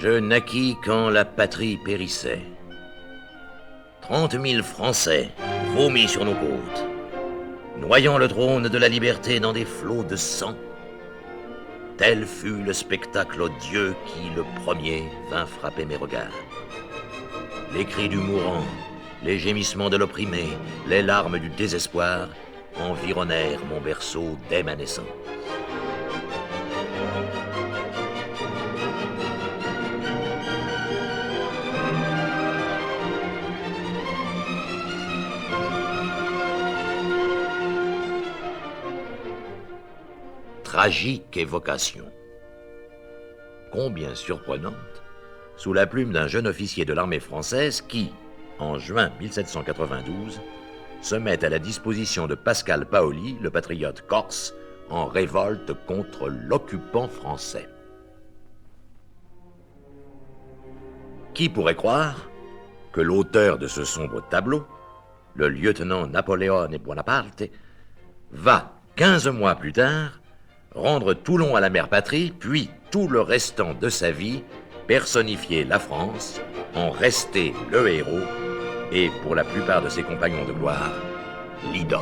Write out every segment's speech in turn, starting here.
Je naquis quand la patrie périssait. 30 000 Français vomis sur nos côtes, noyant le trône de la liberté dans des flots de sang. Tel fut le spectacle odieux qui, le premier, vint frapper mes regards. Les cris du mourant, les gémissements de l'opprimé, les larmes du désespoir environnèrent mon berceau dès ma naissance. Tragique évocation. Combien surprenante, sous la plume d'un jeune officier de l'armée française qui, en juin 1792, se met à la disposition de Pascal Paoli, le patriote corse, en révolte contre l'occupant français. Qui pourrait croire que l'auteur de ce sombre tableau, le lieutenant Napoléon Bonaparte, va, 15 mois plus tard, rendre Toulon à la mère patrie, puis tout le restant de sa vie, personnifier la France, en rester le héros, et pour la plupart de ses compagnons de gloire, l'idole.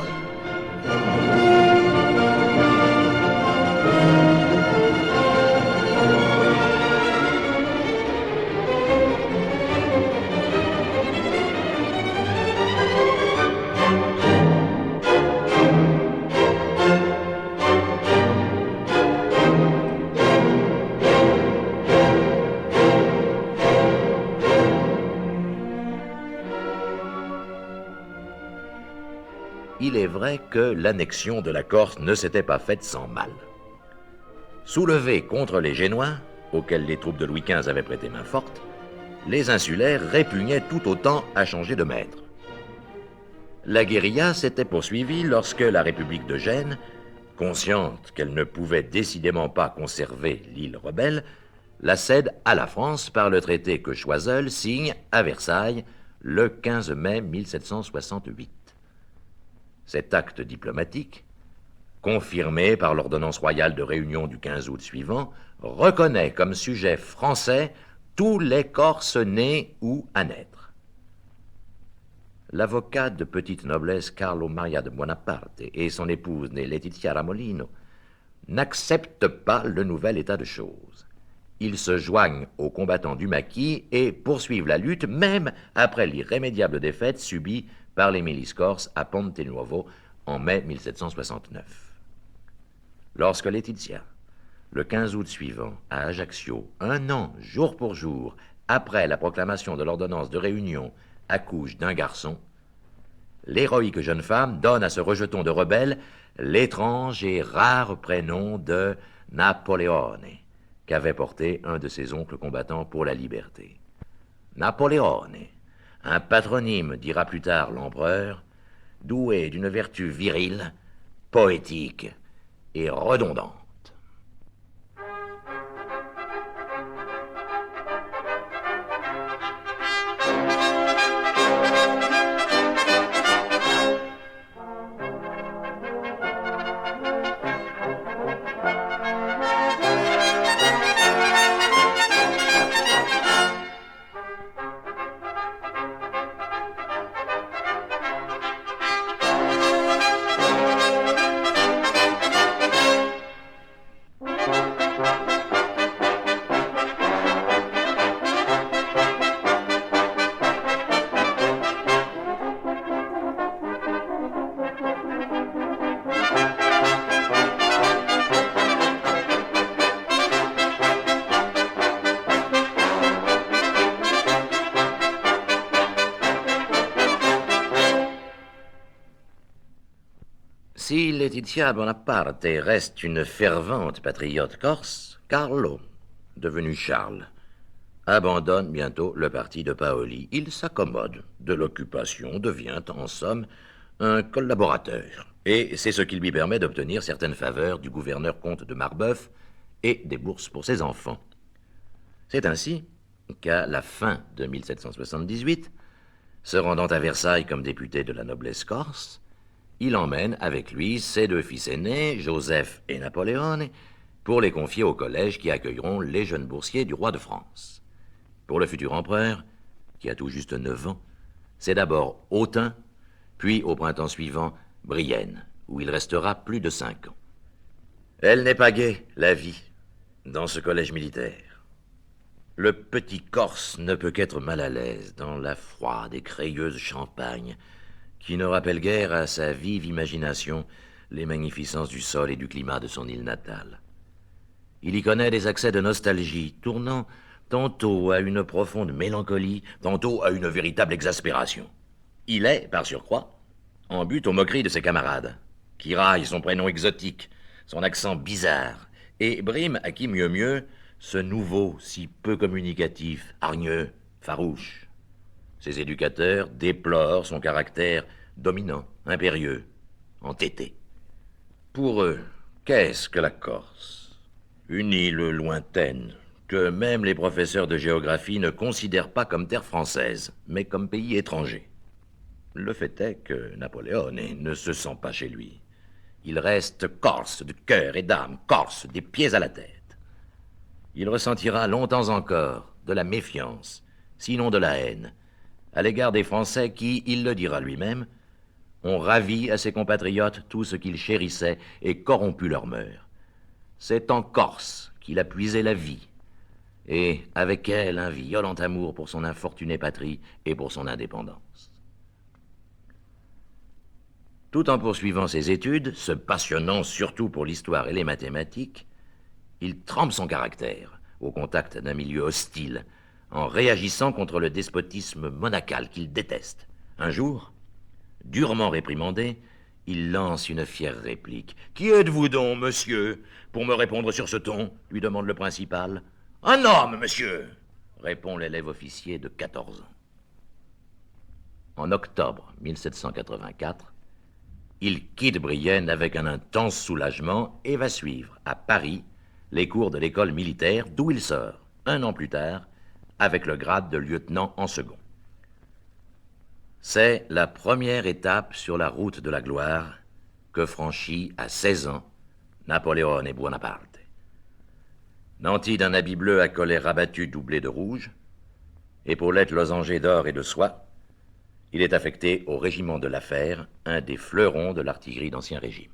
Il est vrai que l'annexion de la Corse ne s'était pas faite sans mal. Soulevés contre les Génois, auxquels les troupes de Louis XV avaient prêté main forte, les insulaires répugnaient tout autant à changer de maître. La guérilla s'était poursuivie lorsque la République de Gênes, consciente qu'elle ne pouvait décidément pas conserver l'île rebelle, la cède à la France par le traité que Choiseul signe à Versailles le 15 mai 1768. Cet acte diplomatique, confirmé par l'ordonnance royale de Réunion du 15 août suivant, reconnaît comme sujet français tous les Corses nés ou à naître. L'avocat de petite noblesse Carlo Maria de Buonaparte et son épouse née Letizia Ramolino n'acceptent pas le nouvel état de choses. Ils se joignent aux combattants du maquis et poursuivent la lutte même après l'irrémédiable défaite subie par les milices corses à Ponte Nuovo en mai 1769. Lorsque Letizia, le 15 août suivant, à Ajaccio, 1 an, jour pour jour, après la proclamation de l'ordonnance de Réunion, accouche d'un garçon, l'héroïque jeune femme donne à ce rejeton de rebelles l'étrange et rare prénom de Napoleone, qu'avait porté un de ses oncles combattants pour la liberté. Napoleone, un patronyme, dira plus tard l'empereur, doué d'une vertu virile, poétique et redondante. Si Letizia Bonaparte reste une fervente patriote corse, Carlo, devenu Charles, abandonne bientôt le parti de Paoli. Il s'accommode de l'occupation, devient en somme un collaborateur. Et c'est ce qui lui permet d'obtenir certaines faveurs du gouverneur-comte de Marbeuf et des bourses pour ses enfants. C'est ainsi qu'à la fin de 1778, se rendant à Versailles comme député de la noblesse corse, il emmène avec lui ses 2 fils aînés, Joseph et Napoléon, pour les confier au collège qui accueilleront les jeunes boursiers du roi de France. Pour le futur empereur, qui a tout juste 9 ans, c'est d'abord Autun, puis au printemps suivant, Brienne, où il restera plus de 5 ans. Elle n'est pas gaie, la vie, dans ce collège militaire. Le petit Corse ne peut qu'être mal à l'aise dans la froide et crayeuse Champagne, qui ne rappelle guère à sa vive imagination les magnificences du sol et du climat de son île natale. Il y connaît des accès de nostalgie, tournant tantôt à une profonde mélancolie, tantôt à une véritable exaspération. Il est, par surcroît, en butte aux moqueries de ses camarades, qui raillent son prénom exotique, son accent bizarre, et briment à qui mieux mieux ce nouveau si peu communicatif, hargneux, farouche. Ses éducateurs déplorent son caractère dominant, impérieux, entêté. Pour eux, qu'est-ce que la Corse? Une île lointaine, que même les professeurs de géographie ne considèrent pas comme terre française, mais comme pays étranger. Le fait est que Napoléon ne se sent pas chez lui. Il reste corse de cœur et d'âme, corse des pieds à la tête. Il ressentira longtemps encore de la méfiance, sinon de la haine, à l'égard des Français qui, il le dira lui-même, ont ravi à ses compatriotes tout ce qu'ils chérissaient et corrompu leurs mœurs. C'est en Corse qu'il a puisé la vie, et avec elle un violent amour pour son infortunée patrie et pour son indépendance. Tout en poursuivant ses études, se passionnant surtout pour l'histoire et les mathématiques, il trempe son caractère au contact d'un milieu hostile, en réagissant contre le despotisme monacal qu'il déteste. Un jour, durement réprimandé, il lance une fière réplique. « Qui êtes-vous donc, monsieur, pour me répondre sur ce ton ?» lui demande le principal. « Un homme, monsieur !» répond l'élève officier de 14 ans. En octobre 1784, il quitte Brienne avec un intense soulagement et va suivre, à Paris, les cours de l'école militaire, d'où il sort, 1 an plus tard, avec le grade de lieutenant en second. C'est la première étape sur la route de la gloire que franchit à 16 ans Napoléon Bonaparte. Nanti d'un habit bleu à collet rabattu doublé de rouge, épaulettes losangées d'or et de soie, il est affecté au régiment de la Fère, un des fleurons de l'artillerie d'Ancien Régime.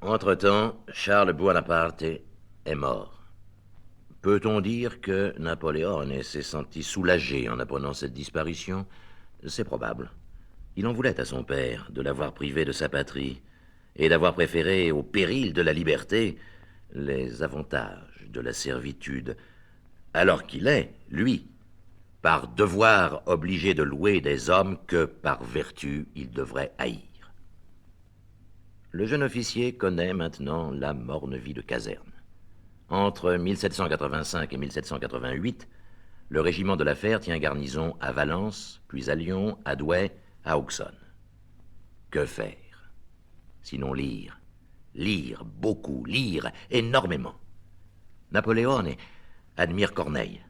Entre-temps, Charles Bonaparte est mort. Peut-on dire que Napoléon s'est senti soulagé en apprenant cette disparition? C'est probable. Il en voulait à son père de l'avoir privé de sa patrie et d'avoir préféré au péril de la liberté les avantages de la servitude, alors qu'il est, lui, par devoir obligé de louer des hommes que, par vertu, il devrait haïr. Le jeune officier connaît maintenant la morne vie de caserne. Entre 1785 et 1788, le régiment de la Fère tient garnison à Valence, puis à Lyon, à Douai, à Auxonne. Que faire? Sinon lire. Lire, beaucoup, lire, énormément. Napoléon admire Corneille,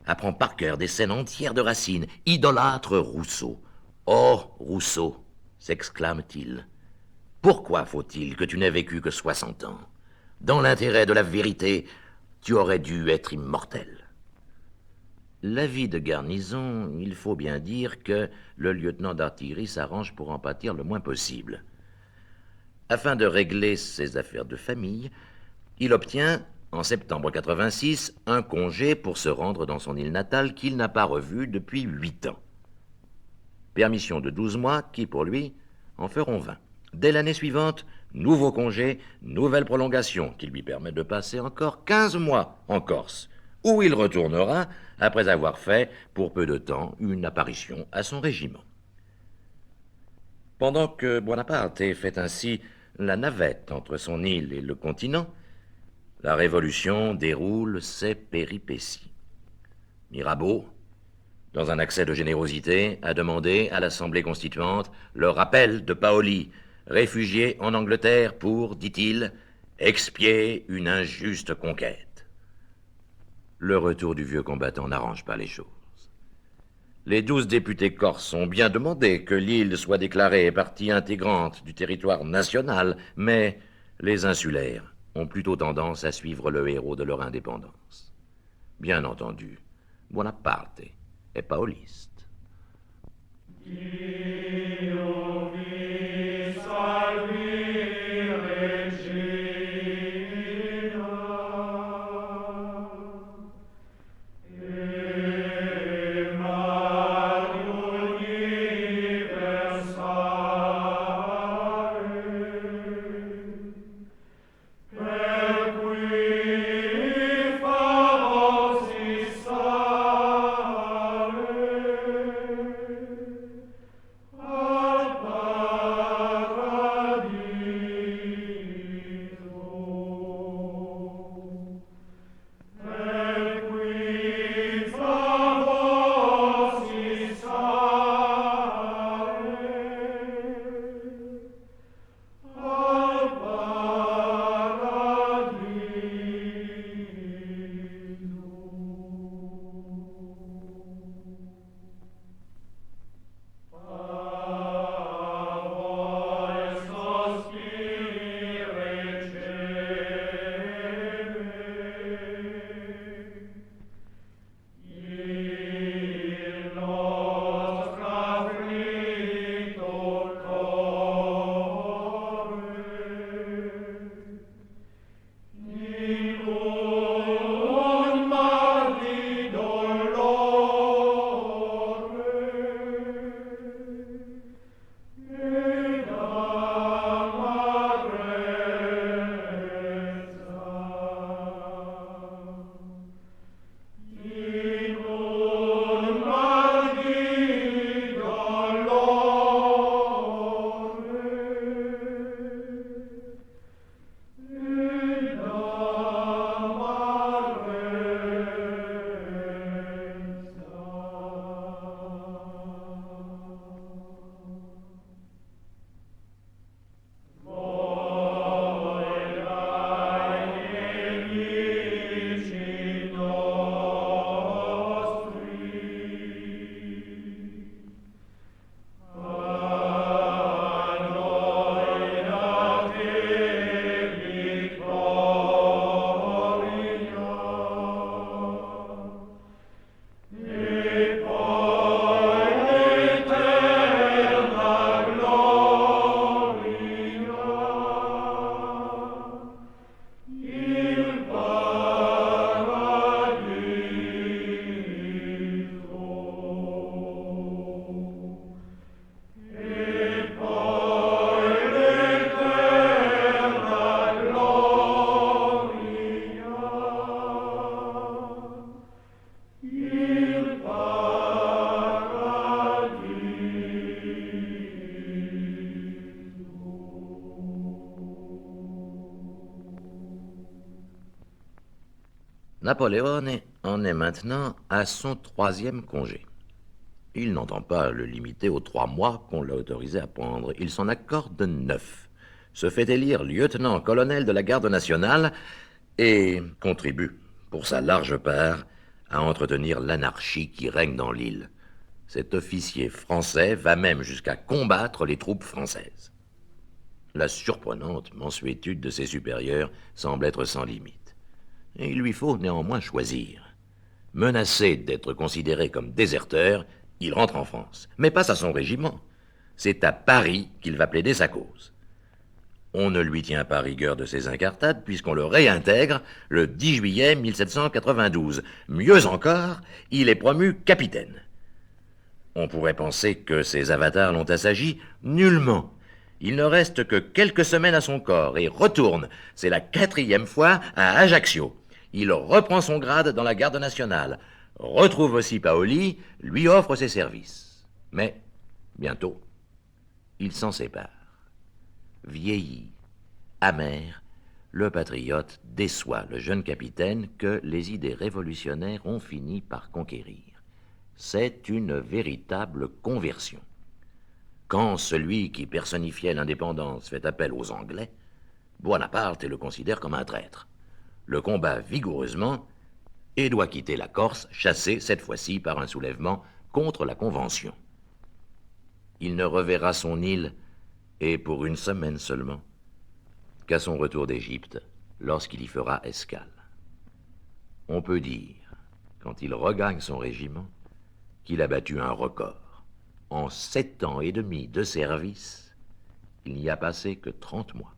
apprend par cœur des scènes entières de Racine, idolâtre Rousseau. « Oh, Rousseau !» s'exclame-t-il. « Pourquoi faut-il que tu n'aies vécu que 60 ans? Dans l'intérêt de la vérité, tu aurais dû être immortel. » La vie de garnison, il faut bien dire que le lieutenant d'artillerie s'arrange pour en pâtir le moins possible. Afin de régler ses affaires de famille, Il obtient, en septembre 86, un congé pour se rendre dans son île natale qu'il n'a pas revue depuis 8 ans. Permission de 12 mois qui, pour lui, en feront 20. Dès l'année suivante, nouveau congé, nouvelle prolongation qui lui permet de passer encore 15 mois en Corse, où il retournera après avoir fait, pour peu de temps, une apparition à son régiment. Pendant que Bonaparte fait ainsi la navette entre son île et le continent, la Révolution déroule ses péripéties. Mirabeau, dans un accès de générosité, a demandé à l'Assemblée constituante le rappel de Paoli, réfugié en Angleterre pour, dit-il, expier une injuste conquête. Le retour du vieux combattant n'arrange pas les choses. Les 12 députés corses ont bien demandé que l'île soit déclarée partie intégrante du territoire national, mais les insulaires ont plutôt tendance à suivre le héros de leur indépendance. Bien entendu, Bonaparte est paoliste. Napoléon en est maintenant à son 3e congé. Il n'entend pas le limiter aux 3 mois qu'on l'a autorisé à prendre. Il s'en accorde 9, se fait élire lieutenant-colonel de la garde nationale et contribue, pour sa large part, à entretenir l'anarchie qui règne dans l'île. Cet officier français va même jusqu'à combattre les troupes françaises. La surprenante mansuétude de ses supérieurs semble être sans limite. Et il lui faut néanmoins choisir. Menacé d'être considéré comme déserteur, il rentre en France, mais pas à son régiment. C'est à Paris qu'il va plaider sa cause. On ne lui tient pas rigueur de ses incartades puisqu'on le réintègre le 10 juillet 1792. Mieux encore, il est promu capitaine. On pourrait penser que ses avatars l'ont assagi. Nullement. Il ne reste que quelques semaines à son corps et retourne, c'est la 4e fois, à Ajaccio. Il reprend son grade dans la garde nationale, retrouve aussi Paoli, lui offre ses services. Mais, bientôt, il s'en sépare. Vieilli, amer, le patriote déçoit le jeune capitaine que les idées révolutionnaires ont fini par conquérir. C'est une véritable conversion. Quand celui qui personnifiait l'indépendance fait appel aux Anglais, Bonaparte le considère comme un traître, le combat vigoureusement et doit quitter la Corse, chassé cette fois-ci par un soulèvement contre la Convention. Il ne reverra son île, et pour une semaine seulement, qu'à son retour d'Égypte, lorsqu'il y fera escale. On peut dire, quand il regagne son régiment, qu'il a battu un record. En 7 ans et demi de service, il n'y a passé que 30 mois.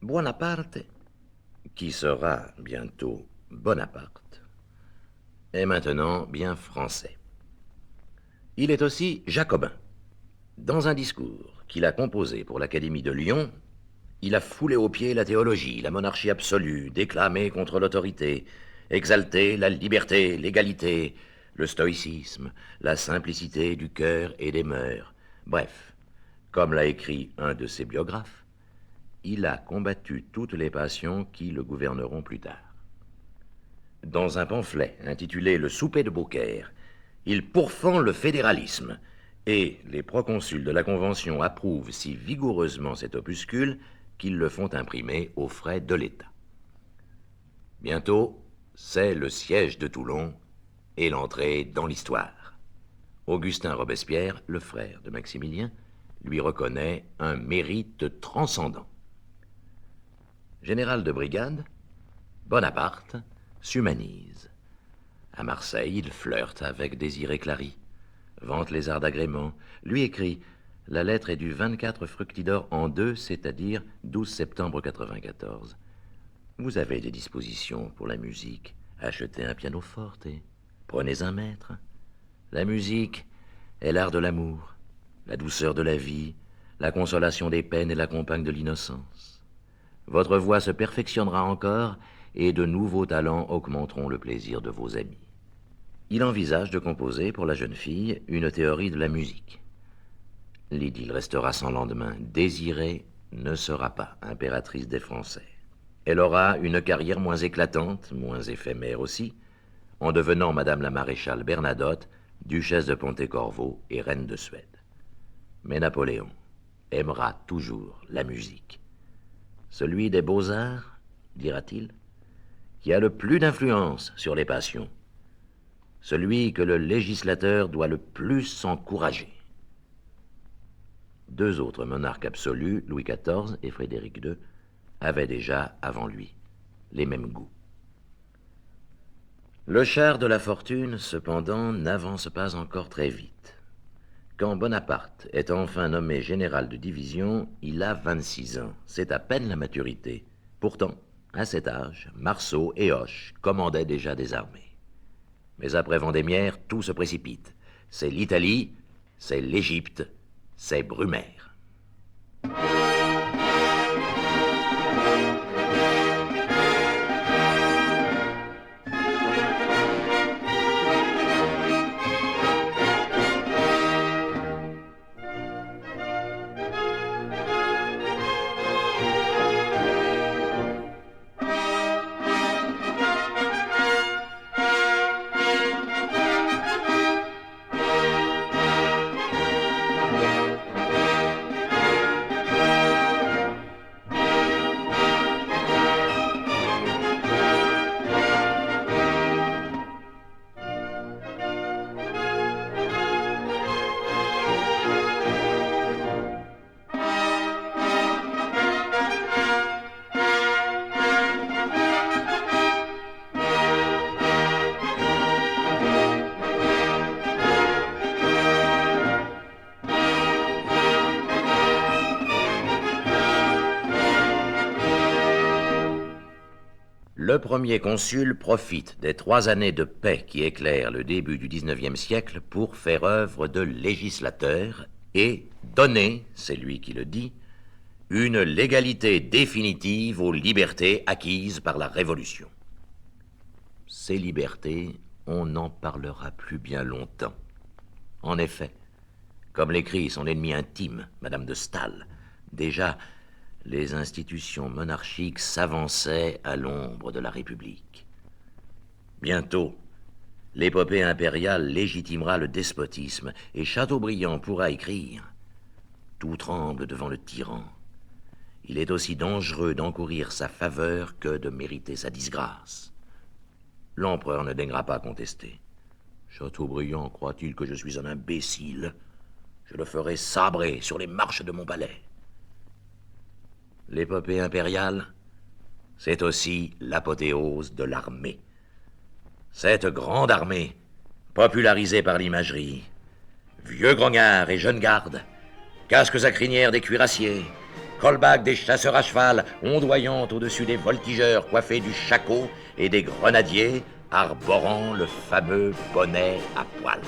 Bonaparte, qui sera bientôt Bonaparte, est maintenant bien français. Il est aussi jacobin. Dans un discours qu'il a composé pour l'Académie de Lyon, il a foulé aux pieds la théologie, la monarchie absolue, déclamé contre l'autorité, exalté la liberté, l'égalité, le stoïcisme, la simplicité du cœur et des mœurs. Bref, comme l'a écrit un de ses biographes, il a combattu toutes les passions qui le gouverneront plus tard. Dans un pamphlet intitulé « Le souper de Beaucaire », il pourfend le fédéralisme, et les proconsuls de la Convention approuvent si vigoureusement cet opuscule qu'ils le font imprimer aux frais de l'État. Bientôt, c'est le siège de Toulon et l'entrée dans l'histoire. Augustin Robespierre, le frère de Maximilien, lui reconnaît un mérite transcendant. Général de brigade, Bonaparte s'humanise. À Marseille, il flirte avec Désiré Clary, vante les arts d'agrément, lui écrit « La lettre est du 24 Fructidor en 2, c'est-à-dire 12 septembre 94. Vous avez des dispositions pour la musique. Achetez un pianoforte et prenez un maître. La musique est l'art de l'amour, la douceur de la vie, la consolation des peines et la compagne de l'innocence. Votre voix se perfectionnera encore et de nouveaux talents augmenteront le plaisir de vos amis. » Il envisage de composer pour la jeune fille une théorie de la musique. L'idylle restera sans lendemain. Désirée ne sera pas impératrice des Français. Elle aura une carrière moins éclatante, moins éphémère aussi, en devenant Madame la maréchale Bernadotte, duchesse de Pontecorvo et reine de Suède. Mais Napoléon aimera toujours la musique. Celui des beaux-arts, dira-t-il, qui a le plus d'influence sur les passions, celui que le législateur doit le plus encourager. Deux autres monarques absolus, Louis XIV et Frédéric II, avaient déjà, avant lui, les mêmes goûts. Le char de la fortune, cependant, n'avance pas encore très vite. Quand Bonaparte est enfin nommé général de division, il a 26 ans. C'est à peine la maturité. Pourtant, à cet âge, Marceau et Hoche commandaient déjà des armées. Mais après Vendémiaire, tout se précipite. C'est l'Italie, c'est l'Égypte, c'est Brumaire. Le premier consul profite des 3 années de paix qui éclairent le début du XIXe siècle pour faire œuvre de législateur et donner, c'est lui qui le dit, une légalité définitive aux libertés acquises par la Révolution. Ces libertés, on n'en parlera plus bien longtemps. En effet, comme l'écrit son ennemi intime, Madame de Staël, déjà, les institutions monarchiques s'avançaient à l'ombre de la République. Bientôt, l'épopée impériale légitimera le despotisme et Chateaubriand pourra écrire « Tout tremble devant le tyran. Il est aussi dangereux d'encourir sa faveur que de mériter sa disgrâce. » L'empereur ne daignera pas contester. Chateaubriand croit-il que je suis un imbécile? Je le ferai sabrer sur les marches de mon palais. L'épopée impériale, c'est aussi l'apothéose de l'armée. Cette grande armée, popularisée par l'imagerie, vieux grognards et jeunes gardes, casques à crinière des cuirassiers, colbacs des chasseurs à cheval ondoyant au-dessus des voltigeurs coiffés du shako et des grenadiers arborant le fameux bonnet à poil.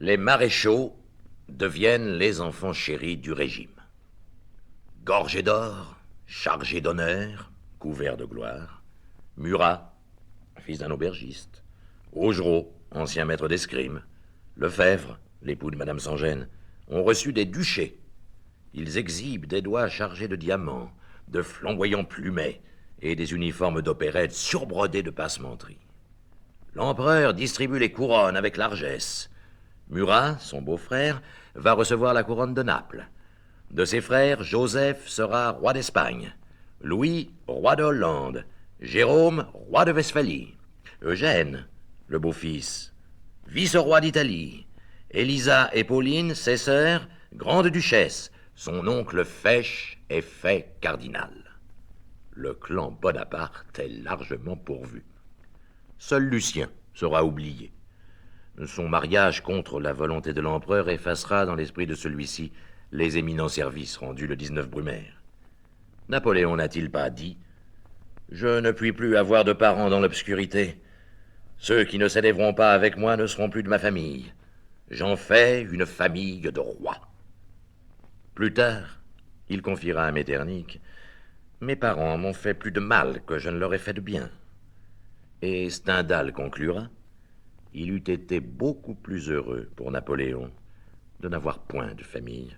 Les maréchaux deviennent les enfants chéris du régime. Gorgés d'or, chargés d'honneur, couverts de gloire. Murat, fils d'un aubergiste. Augereau, ancien maître d'escrime. Lefebvre, l'époux de Madame Sans-Gêne, ont reçu des duchés. Ils exhibent des doigts chargés de diamants, de flamboyants plumets et des uniformes d'opérette surbrodés de passementeries. L'empereur distribue les couronnes avec largesse. Murat, son beau-frère, va recevoir la couronne de Naples. De ses frères, Joseph sera roi d'Espagne, Louis, roi de Hollande, Jérôme, roi de Westphalie, Eugène, le beau-fils, vice-roi d'Italie, Élisa et Pauline, ses sœurs, grandes duchesses. Son oncle Fesch est fait cardinal. Le clan Bonaparte est largement pourvu. Seul Lucien sera oublié. Son mariage contre la volonté de l'empereur effacera dans l'esprit de celui-ci les éminents services rendus le 19 Brumaire. Napoléon n'a-t-il pas dit « Je ne puis plus avoir de parents dans l'obscurité. Ceux qui ne s'élèveront pas avec moi ne seront plus de ma famille. J'en fais une famille de rois. » Plus tard, il confiera à Metternich « Mes parents m'ont fait plus de mal que je ne leur ai fait de bien. » Et Stendhal conclura « Il eût été beaucoup plus heureux pour Napoléon de n'avoir point de famille. »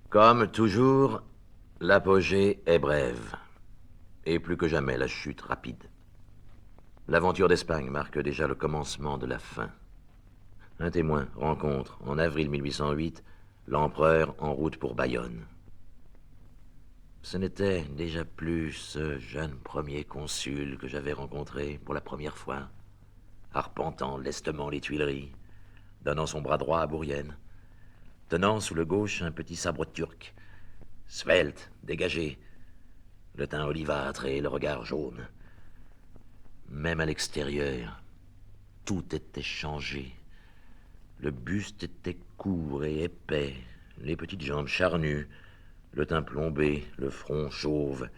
Comme toujours, l'apogée est brève, et plus que jamais la chute rapide. L'aventure d'Espagne marque déjà le commencement de la fin. Un témoin rencontre, en avril 1808, l'empereur en route pour Bayonne. Ce n'était déjà plus ce jeune premier consul que j'avais rencontré pour la première fois, arpentant lestement les Tuileries, donnant son bras droit à Bourrienne, tenant sous le gauche un petit sabre turc, svelte, dégagé, le teint olivâtre et le regard jaune. Même à l'extérieur, tout était changé. Le buste était court et épais, les petites jambes charnues, le teint plombé, le front chauve,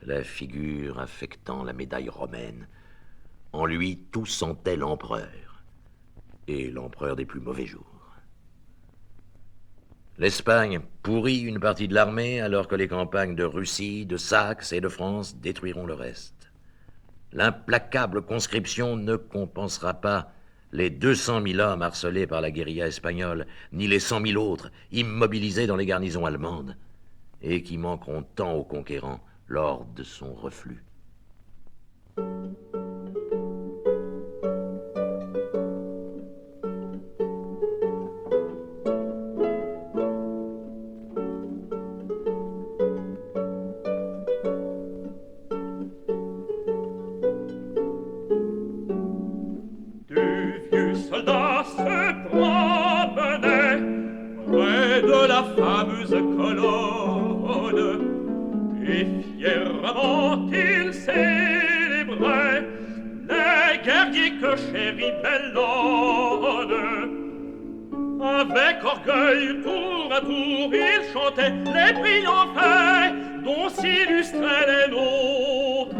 la figure affectant la médaille romaine. En lui, tout sentait l'empereur, et l'empereur des plus mauvais jours. L'Espagne pourrit une partie de l'armée alors que les campagnes de Russie, de Saxe et de France détruiront le reste. L'implacable conscription ne compensera pas les 200 000 hommes harcelés par la guérilla espagnole, ni les 100 000 autres immobilisés dans les garnisons allemandes, et qui manqueront tant aux conquérants lors de son reflux. Avec orgueil, tour à tour, ils chantaient les brillants faits dont s'illustraient les nôtres.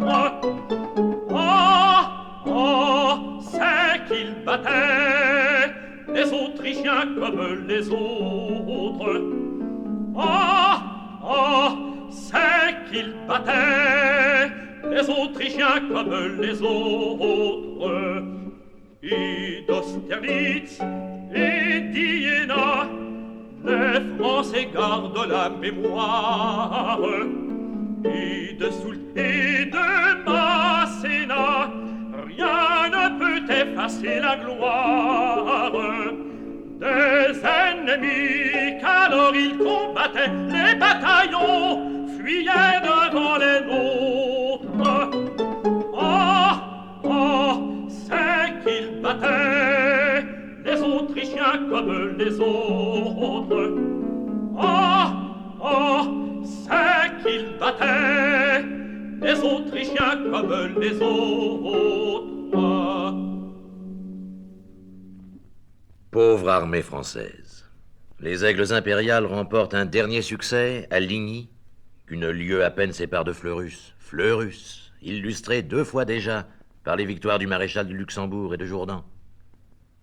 C'est qu'ils battaient les Autrichiens comme les autres. C'est qu'ils battaient les Autrichiens comme les autres, et d'Austerlitz et d'Iéna, les Français gardent la mémoire, et de Soult et de Masséna, rien ne peut effacer la gloire des ennemis qu'alors ils combattaient. Les bataillons fuyaient devant les nôtres. Oh, oh, c'est qu'ils battaient les Autrichiens comme les autres. Oh, oh, c'est qu'ils battaient les Autrichiens comme les autres. Pauvre armée française. Les aigles impériales remportent un dernier succès à Ligny, qu'une lieue à peine sépare de Fleurus. Fleurus, illustré 2 fois déjà par les victoires du maréchal de Luxembourg et de Jourdan.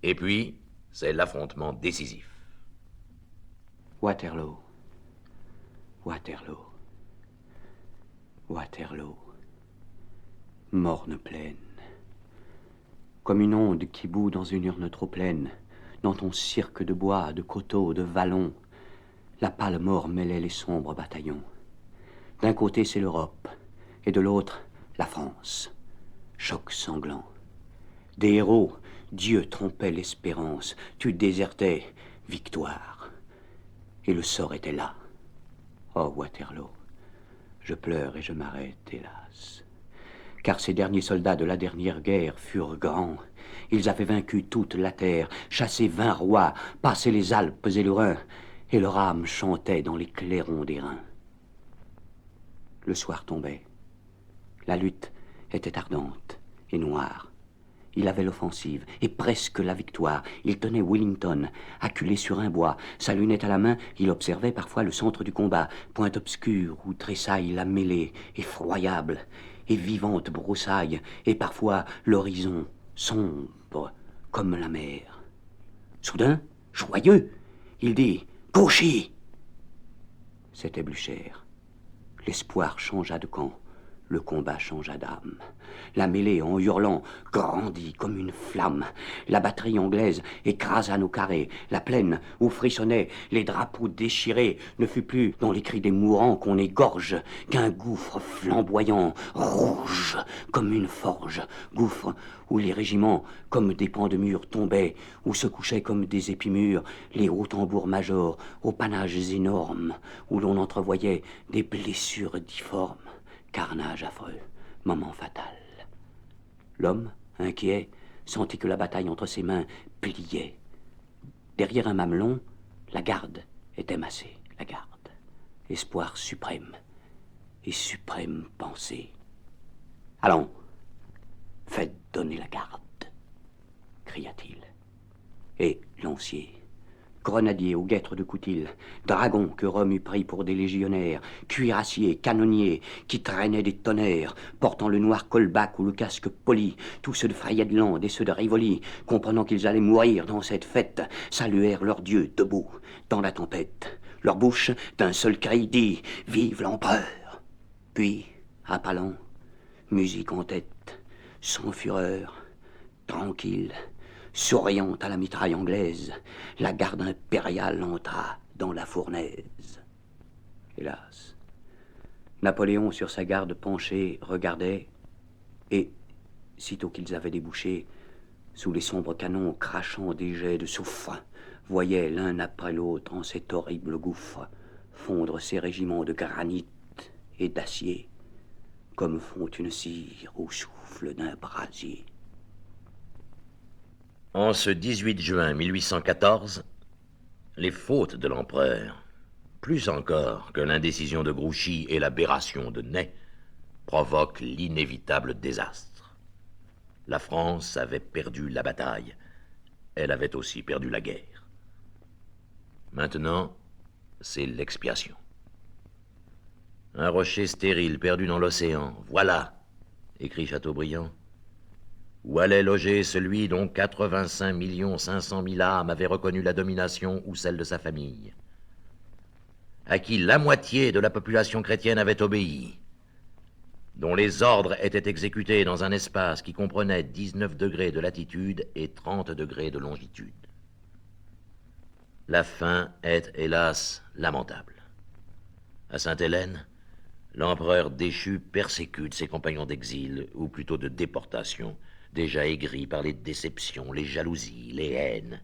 Et puis, c'est l'affrontement décisif. Waterloo. Waterloo. Waterloo. Morne plaine. Comme une onde qui bout dans une urne trop pleine, dans ton cirque de bois, de coteaux, de vallons, la pâle mort mêlait les sombres bataillons. D'un côté, c'est l'Europe, et de l'autre, la France. Choc sanglant. Des héros, Dieu trompait l'espérance, tu désertais, victoire. Et le sort était là. Oh, Waterloo, je pleure et je m'arrête, hélas. Car ces derniers soldats de la dernière guerre furent grands. Ils avaient vaincu toute la terre, chassé 20 rois, passé les Alpes et le Rhin, et leur âme chantait dans les clairons des reins. Le soir tombait. La lutte était ardente et noire. Il avait l'offensive et presque la victoire. Il tenait Wellington, acculé sur un bois. Sa lunette à la main, il observait parfois le centre du combat, point obscur où tressaille la mêlée, effroyable et vivante broussaille, et parfois l'horizon, sombre comme la mer. Soudain, joyeux, il dit « Gaucher !» C'était Blücher. L'espoir changea de camp. Le combat changea d'âme. La mêlée, en hurlant, grandit comme une flamme. La batterie anglaise écrasa nos carrés. La plaine, où frissonnaient les drapeaux déchirés, ne fut plus dans les cris des mourants qu'on égorge qu'un gouffre flamboyant, rouge comme une forge. Gouffre où les régiments, comme des pans de murs, tombaient, où se couchaient comme des épimures les hauts tambours majors, aux panaches énormes, où l'on entrevoyait des blessures difformes. Carnage affreux, moment fatal. L'homme, inquiet, sentit que la bataille entre ses mains pliait. Derrière un mamelon, la garde était massée, la garde. Espoir suprême et suprême pensée. Allons, faites donner la garde, cria-t-il. Et lancier, grenadiers aux guêtres de coutil, dragons que Rome eût pris pour des légionnaires, cuirassiers, canonniers, qui traînaient des tonnerres, portant le noir colbac ou le casque poli, tous ceux de Freyedland et ceux de Rivoli, comprenant qu'ils allaient mourir dans cette fête, saluèrent leur Dieu debout, dans la tempête. Leur bouche, d'un seul cri, dit « Vive l'empereur !» Puis, à pas lents, musique en tête, sans fureur, tranquille, souriant à la mitraille anglaise, la garde impériale entra dans la fournaise. Hélas, Napoléon sur sa garde penchée regardait, et, sitôt qu'ils avaient débouché, sous les sombres canons crachant des jets de soufre, voyait l'un après l'autre en cet horrible gouffre fondre ses régiments de granit et d'acier, comme fond une cire au souffle d'un brasier. En ce 18 juin 1814, les fautes de l'empereur, plus encore que l'indécision de Grouchy et l'aberration de Ney, provoquent l'inévitable désastre. La France avait perdu la bataille. Elle avait aussi perdu la guerre. Maintenant, c'est l'expiation. Un rocher stérile perdu dans l'océan, voilà, écrit Chateaubriand, où allait loger celui dont 85 500 000 âmes avaient reconnu la domination ou celle de sa famille, à qui la moitié de la population chrétienne avait obéi, dont les ordres étaient exécutés dans un espace qui comprenait 19 degrés de latitude et 30 degrés de longitude. La fin est, hélas, lamentable. À Sainte-Hélène, l'empereur déchu persécute ses compagnons d'exil, ou plutôt de déportation, déjà aigris par les déceptions, les jalousies, les haines.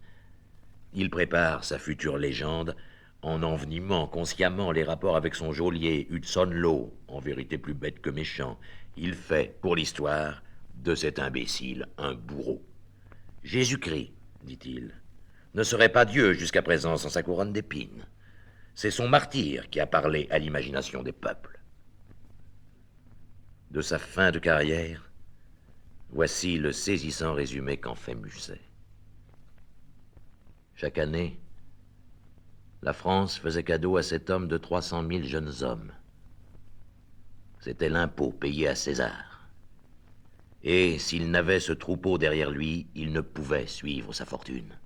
Il prépare sa future légende en envenimant consciemment les rapports avec son geôlier Hudson Law, en vérité plus bête que méchant. Il fait, pour l'histoire, de cet imbécile un bourreau. Jésus-Christ, dit-il, ne serait pas Dieu jusqu'à présent sans sa couronne d'épines. C'est son martyre qui a parlé à l'imagination des peuples. De sa fin de carrière, voici le saisissant résumé qu'en fait Musset. Chaque année, la France faisait cadeau à cet homme de 300 000 jeunes hommes. C'était l'impôt payé à César. Et s'il n'avait ce troupeau derrière lui, il ne pouvait suivre sa fortune.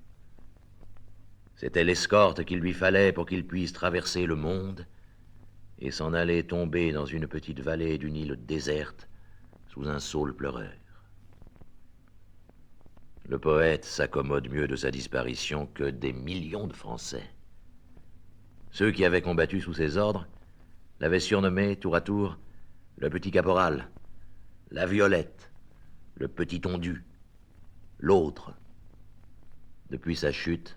C'était l'escorte qu'il lui fallait pour qu'il puisse traverser le monde et s'en aller tomber dans une petite vallée d'une île déserte sous un saule pleureur. Le poète s'accommode mieux de sa disparition que des millions de Français. Ceux qui avaient combattu sous ses ordres l'avaient surnommé, tour à tour, le petit caporal, la violette, le petit tondu, l'autre. Depuis sa chute,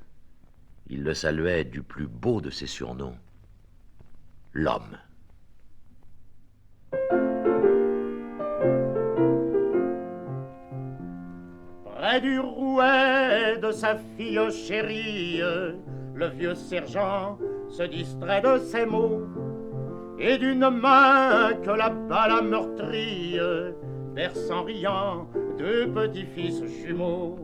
il le saluait du plus beau de ses surnoms, l'homme. Près du rouet de sa fille chérie, le vieux sergent se distrait de ses mots, et d'une main que la balle a meurtrie, berce en riant deux petits-fils jumeaux.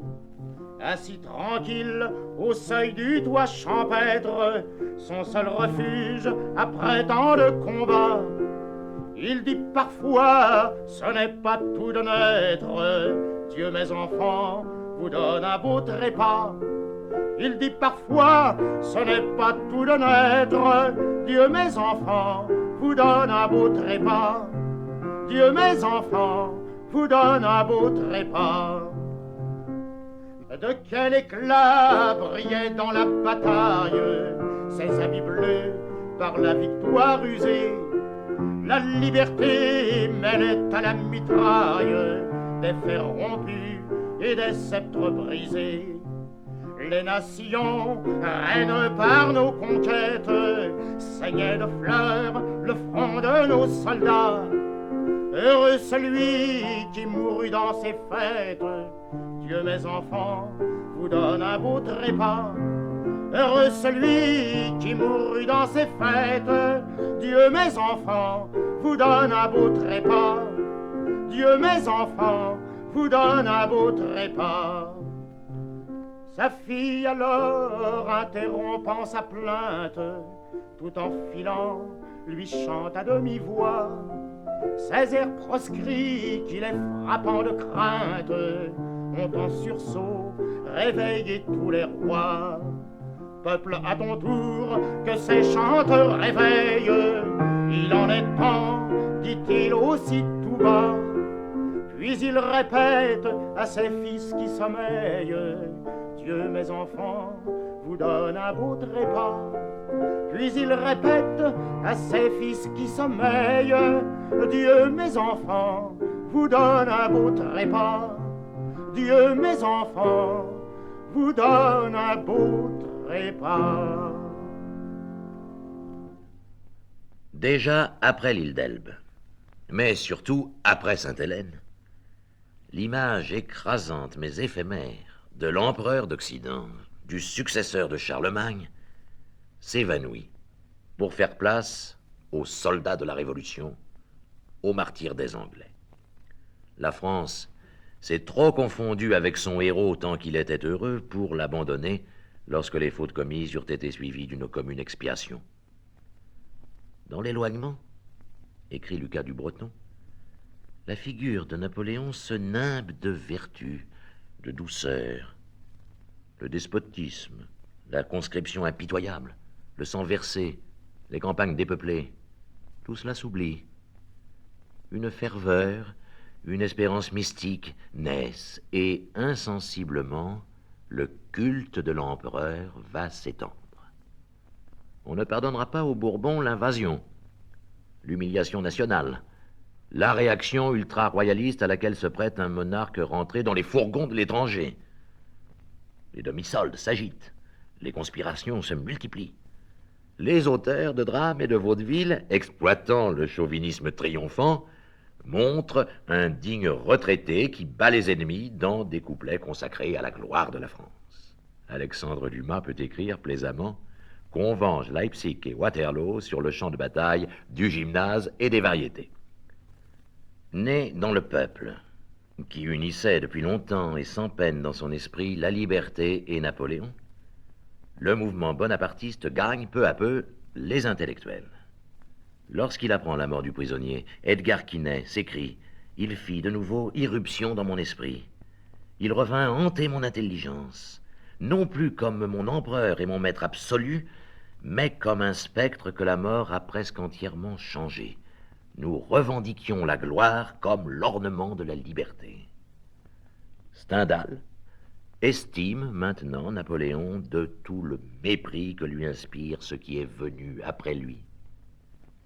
Assis tranquille au seuil du toit champêtre, son seul refuge après tant de combats, il dit parfois, ce n'est pas tout de naître, Dieu mes enfants vous donne un beau trépas. Il dit parfois, ce n'est pas tout de naître, Dieu mes enfants vous donne un beau trépas. Dieu mes enfants vous donne un beau trépas. De quel éclat brillaient dans la bataille ces habits bleus par la victoire usée. La liberté mêlait à la mitraille des fers rompus et des sceptres brisés. Les nations, reines par nos conquêtes, saignaient de fleurs le front de nos soldats. Heureux celui qui mourut dans ces fêtes, Dieu mes enfants vous donne un beau trépas. Heureux celui qui mourut dans ces fêtes, Dieu mes enfants vous donne un beau trépas. Dieu mes enfants vous donne un beau trépas. Sa fille alors, interrompant sa plainte, tout en filant, lui chante à demi-voix ces airs proscrits qui, les frappant de crainte, ont en sursaut réveillé tous les rois. Peuple à ton tour que ces chants te réveillent, il en est temps, dit-il aussi tout bas. Puis il répète à ses fils qui sommeillent, Dieu mes enfants vous donne un beau trépas. Puis il répète à ses fils qui sommeillent, Dieu mes enfants vous donne un beau trépas. Dieu mes enfants vous donne un beau trépas. Déjà après l'île d'Elbe, mais surtout après Sainte-Hélène, l'image écrasante mais éphémère de l'empereur d'Occident, du successeur de Charlemagne, s'évanouit pour faire place aux soldats de la Révolution, aux martyrs des Anglais. La France s'est trop confondue avec son héros tant qu'il était heureux pour l'abandonner lorsque les fautes commises eurent été suivies d'une commune expiation. Dans l'éloignement, écrit Lucas du Breton, la figure de Napoléon se nimbe de vertu, de douceur. Le despotisme, la conscription impitoyable, le sang versé, les campagnes dépeuplées, tout cela s'oublie. une ferveur, une espérance mystique naissent, et insensiblement, le culte de l'empereur va s'étendre. On ne pardonnera pas aux Bourbons l'invasion, l'humiliation nationale, la réaction ultra-royaliste à laquelle se prête un monarque rentré dans les fourgons de l'étranger. Les demi-soldes s'agitent, les conspirations se multiplient. Les auteurs de drames et de vaudeville, exploitant le chauvinisme triomphant, montrent un digne retraité qui bat les ennemis dans des couplets consacrés à la gloire de la France. Alexandre Dumas peut écrire plaisamment qu'on venge Leipzig et Waterloo sur le champ de bataille du gymnase et des variétés. Né dans le peuple, qui unissait depuis longtemps et sans peine dans son esprit la liberté et Napoléon, le mouvement bonapartiste gagne peu à peu les intellectuels. Lorsqu'il apprend la mort du prisonnier, Edgar Quinet s'écrie « Il fit de nouveau irruption dans mon esprit. Il revint hanter mon intelligence, non plus comme mon empereur et mon maître absolu, mais comme un spectre que la mort a presque entièrement changé. Nous revendiquions la gloire comme l'ornement de la liberté. » Stendhal estime maintenant Napoléon de tout le mépris que lui inspire ce qui est venu après lui.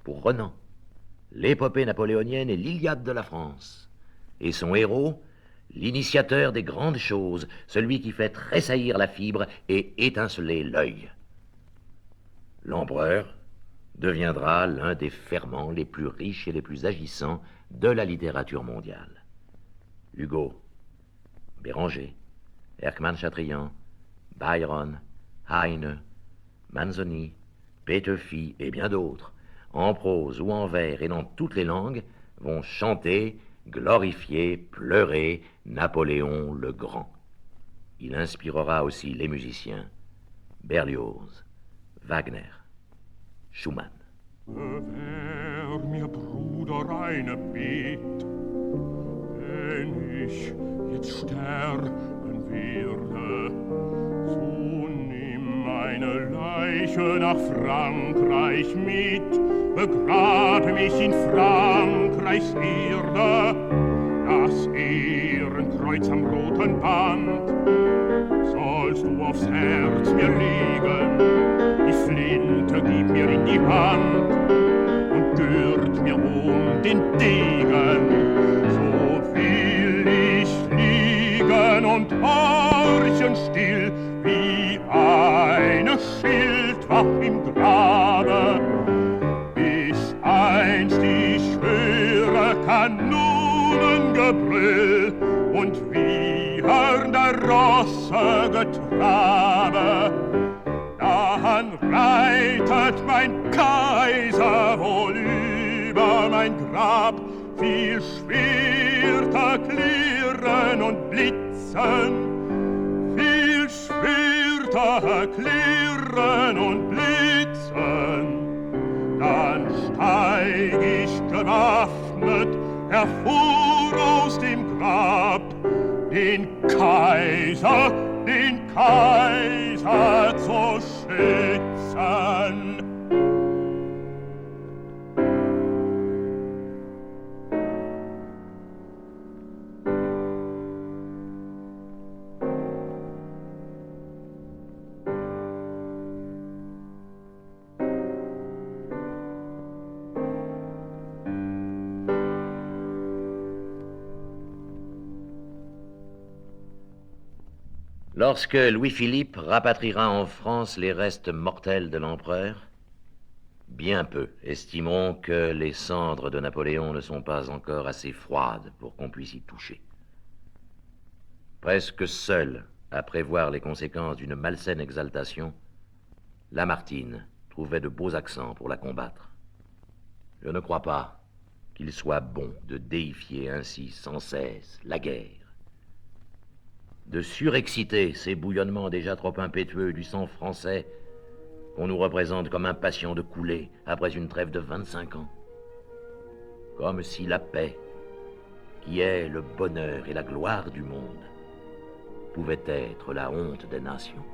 Pour Renan, l'épopée napoléonienne est l'Iliade de la France, et son héros, l'initiateur des grandes choses, celui qui fait tressaillir la fibre et étinceler l'œil. L'empereur deviendra l'un des ferments les plus riches et les plus agissants de la littérature mondiale. Hugo, Béranger, Erckmann-Chatrian, Byron, Heine, Manzoni, Pétefi et bien d'autres, en prose ou en vers et dans toutes les langues, vont chanter, glorifier, pleurer Napoléon le Grand. Il inspirera aussi les musiciens Berlioz, Wagner, Schumann. Wär mir Bruder eine Bitt, wenn ich jetzt sterben werde, so nimm meine Leiche nach Frankreich mit, begrabe mich in Frankreichs Erde, das Ehrenkreuz am roten Band sollst du aufs Herz mir legen, die Flinte gib mir in die Hand und gürt mir um den Degen, so will ich liegen und horchen still wie eine Schildwacht im Grabe, bis einst ich höre Kanonengebrüll und wiehern der Rosse Getrabe. Dann reitet mein Kaiser wohl über mein Grab, viel Schwerter klirren und blitzen, viel Schwerter klirren und blitzen. Dann steig ich gewaffnet hervor aus dem Grab, den Kaiser zu schützen. Lorsque Louis-Philippe rapatriera en France les restes mortels de l'empereur, bien peu estimeront que les cendres de Napoléon ne sont pas encore assez froides pour qu'on puisse y toucher. Presque seul à prévoir les conséquences d'une malsaine exaltation, Lamartine trouvait de beaux accents pour la combattre. Je ne crois pas qu'il soit bon de déifier ainsi sans cesse la guerre, de surexciter ces bouillonnements déjà trop impétueux du sang français qu'on nous représente comme impatients de couler après une trêve de 25 ans. Comme si la paix, qui est le bonheur et la gloire du monde, pouvait être la honte des nations.